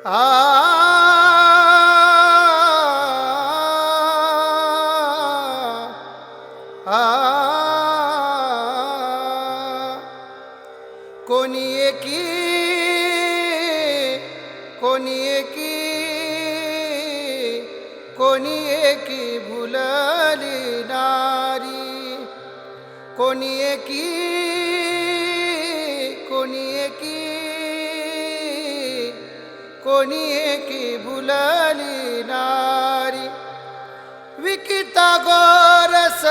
आ आ कोणी एकी कोणी एकी कोणी एकी भुलली नारी कोणी एकी कोणी एकी कोणी एकी भुलली नारी विकिता गोरस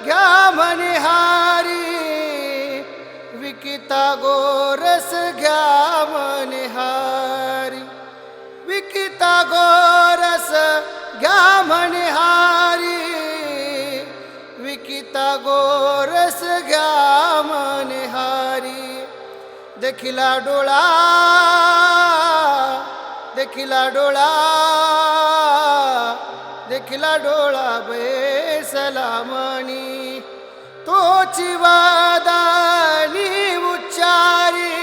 घ्या म्हणे हारी विकिता गोरस घ्या म्हणे हारी विकिता गोरस घ्या म्हणे हारी विकिता गोरस घ्या म्हणे हारी देखिला डोळा देखिला डोळा देखिला डोळा बैसला मणी तोची वदानी उच्चारी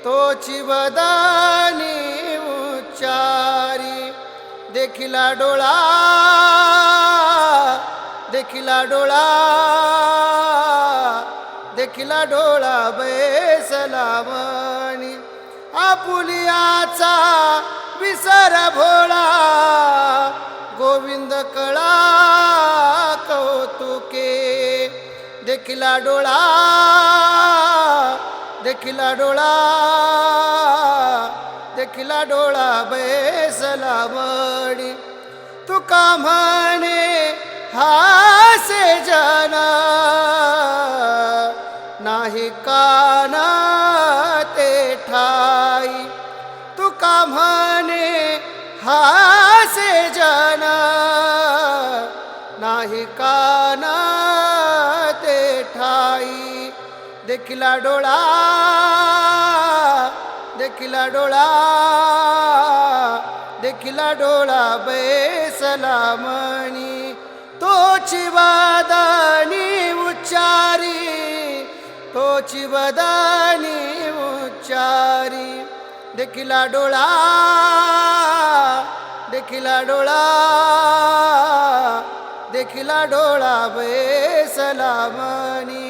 तोची वदानी उच्चारी देखिला डोळा देखिला डोळा देखिला डोळा बैसला मणी आपुलियाचा विसर भोळा गोविंद कळा कौतुके देखिला डोळा देखिला डोळा देखिला डोळा बैसला मणी तुका म्हणे हासे जना नाही काना ते ठाई तुका म्हणे हासे जना नाही काना ते ठाई देखिला डोळा देखिला डोळा देखिला डोळा बैसला मणी तोची वदानी उच्चारी तोची वदानी उच्चारी देखिला डोळा देखिला डोळा देखिला डोळा बैसला मणी